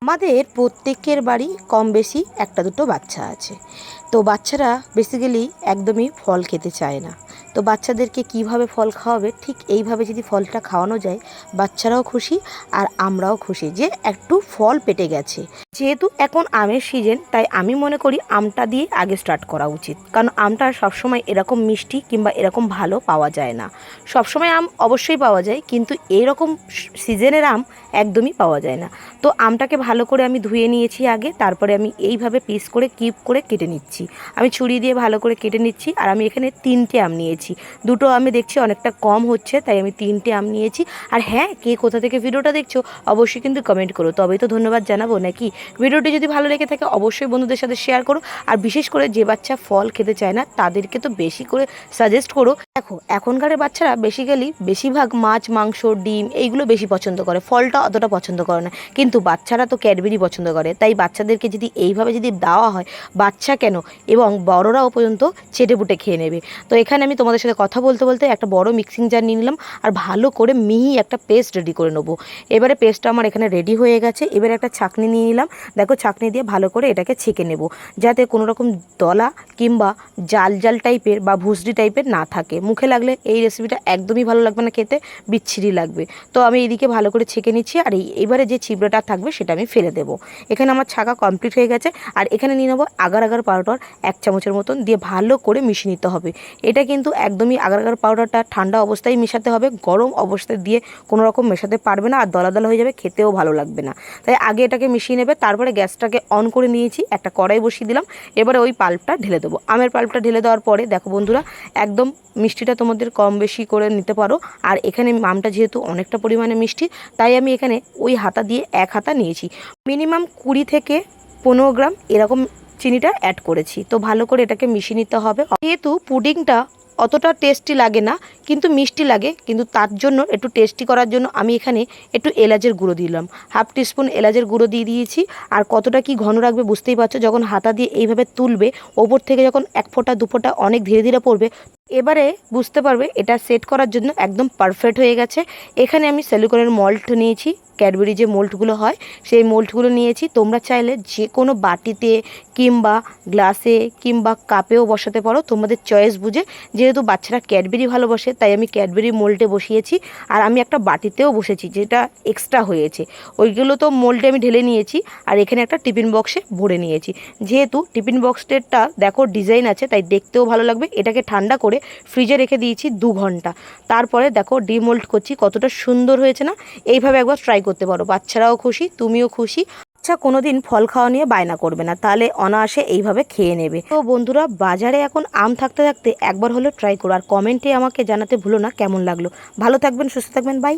আমাদের প্রত্যেকের বাড়ি কম বেশি একটা দুটো বাচ্চা আছে। তো বাচ্চারা বেসিক্যালি একদমই ফল খেতে চায় না। তো বাচ্চাদেরকে কিভাবে ফল খাওয়াবে, ঠিক এইভাবে যদি ফলটা খাওয়ানো যায়, বাচ্চারাও খুশি আর আমরাও খুশি যে একটু ফল পেটে গেছে। যেহেতু এখন আমের সিজন, তাই আমি মনে করি আমটা দিয়ে আগে স্টার্ট করা উচিত, কারণ আমটা সবসময় এরকম মিষ্টি কিংবা এরকম ভালো পাওয়া যায় না। সবসময় আম অবশ্যই পাওয়া যায়, কিন্তু এরকম সিজনের আম একদমই পাওয়া যায় না। তো আমটাকে ভালো করে আমি ধুয়ে নিয়েছি আগে, তারপরে আমি এইভাবে পিস করে কিউব করে কেটে নিচ্ছি। আমি ছুরি দিয়ে ভালো করে কেটে নিচ্ছি। আর আমি এখানে 3টে আম নিয়েছি। দুটো আমি দেখছি অনেকটা কম হচ্ছে, তাই আমি 3টে আম নিয়েছি। আর হ্যাঁ, কে কোথা থেকে ভিডিওটা দেখছো অবশ্যই কিন্তু কমেন্ট করো, তবেই তো ধন্যবাদ জানাবো নাকি। ভিডিওটি যদি ভালো লেগে থাকে অবশ্যই বন্ধুদের সাথে শেয়ার করো। আর বিশেষ করে যে বাচ্চা ফল খেতে চায় না তাদেরকে তো বেশি করে সাজেস্ট করো। দেখো, এখনকার বাচ্চারা বেশিরভাগ মাছ, মাংস, ডিম এইগুলো বেশি পছন্দ করে, ফলটা অতটা পছন্দ করে না। কিন্তু বাচ্চারা তো ক্যাডবেরি পছন্দ করে, তাই বাচ্চাদেরকে যদি এইভাবে যদি দেওয়া হয়, বাচ্চা কেন এবং বড়রাও পর্যন্ত চেটেপুটে খেয়ে নেবে। তো এখানে আমি তোমাদের সাথে কথা বলতে বলতে একটা বড় মিক্সিং জার নিয়ে নিলাম আর ভালো করে মিহি একটা পেস্ট রেডি করে নেবো। এবারে পেস্টটা আমার এখানে রেডি হয়ে গেছে। এবারে একটা ছাঁকনি নিয়ে নিলাম। দেখো, ছাঁকনি দিয়ে ভালো করে এটাকে ছেঁকে নেব, যাতে কোনো রকম দলা কিংবা জাল জাল টাইপের বা ভুসড়ি টাইপের না থাকে। মুখে লাগলে এই রেসিপিটা একদমই ভালো লাগবে না, খেতে বিচ্ছিরি লাগবে। তো আমি এইদিকে ভালো করে ছেঁকে নিচ্ছি, আর এইবারে যে ছিবড়াটা থাকবে সেটা আমি ফেলে দেবো। এখানে আমার ছাঁকা কমপ্লিট হয়ে গেছে। আর এখানে নিয়ে নেবো আগার আগার পাউডার 1 চামচের মতন, দিয়ে ভালো করে মিশিয়ে নিতে হবে। এটা কিন্তু একদমই আগার আগার পাউডারটা ঠান্ডা অবস্থায় মেশাতে হবে, গরম অবস্থায় দিয়ে কোনো রকম মেশাতে পারবে না, আর দলা দলা হয়ে যাবে, খেতেও ভালো লাগবে না। তাই আগে এটাকে মিশিয়ে নেবে। তারপরে গ্যাসটাকে অন করে নিয়েছি, একটা কড়াই বসিয়ে দিলাম। এবারে ওই পাল্পটা ঢেলে দেবো। আমের পাল্পটা ঢেলে দেওয়ার পরে দেখো বন্ধুরা, একদম মিষ্টিটা তোমাদের কম বেশি করে নিতে পারো। আর এখানে আমটা যেহেতু অনেকটা পরিমাণে মিষ্টি, তাই আমি এখানে ওই হাতা দিয়ে 1 হাতা নিয়েছি। মিনিমাম 20 থেকে 15 গ্রাম এরকম চিনিটা অ্যাড করেছি। তো ভালো করে এটাকে মিশিয়ে নিতে হবে। যেহেতু পুডিংটা অতটা টেস্টি লাগে না, কিন্তু মিষ্টি লাগে, কিন্তু তার জন্য একটু টেস্টি করার জন্য আমি এখানে একটু এলাচের গুঁড়ো দিলাম। 1/2 টিস্পুন এলাচের গুঁড়ো দিয়ে দিয়েছি। আর কতটা কি ঘন রাখবে বুঝতেই পারছো, যখন হাতা দিয়ে এইভাবে তুলবে, ওপর থেকে যখন 1 ফোঁটা 2 ফোঁটা অনেক ধীরে ধীরে পড়বে, এবারে বুঝতে পারবে এটা সেট করার জন্য একদম পারফেক্ট হয়ে গেছে। এখানে আমি সিলিকনের মল্ট নিয়েছি, ক্যাডবেরি যে মোল্ডগুলো হয় সেই মোল্ডগুলো নিয়েছি। তোমরা চাইলে যে কোনো বাটিতে কিংবা গ্লাসে কিংবা কাপেও বসাতে পারো, তোমাদের চয়েস বুঝে। যেহেতু বাচ্চারা ক্যাডবেরি ভালোবাসে, তাই আমি ক্যাডবেরি মোল্ডে বসিয়েছি। আর আমি একটা বাটিতেও বসেছি, যেটা এক্সট্রা হয়েছে, ওইগুলো তো মোল্ডে আমি ঢেলে নিয়েছি। আর এখানে একটা টিফিন বক্সে ভরে নিয়েছি। যেহেতু টিফিন বক্সটা দেখো ডিজাইন আছে, তাই দেখতেও ভালো লাগবে। এটাকে ঠান্ডা করে ফ্রিজে রেখে দিয়েছি 2 ঘন্টা। তারপরে দেখো ডিমোল্ড করছি, কতটা সুন্দর হয়েছে না। এইভাবে একবার ট্রাই করতে পারো, বাচ্চারাও খুশি, তুমিও খুশি। আচ্ছা, কোনো দিন ফল খাওয়া নিয়ে বায়না করবে না, তাহলে অনায়াসে এইভাবে খেয়ে নেবে। তো বন্ধুরা, বাজারে এখন আম থাকতে থাকতে একবার হলেও ট্রাই করো, আর কমেন্টে আমাকে জানাতে ভুলো না কেমন লাগলো। ভালো থাকবেন, সুস্থ থাকবেন, বাই।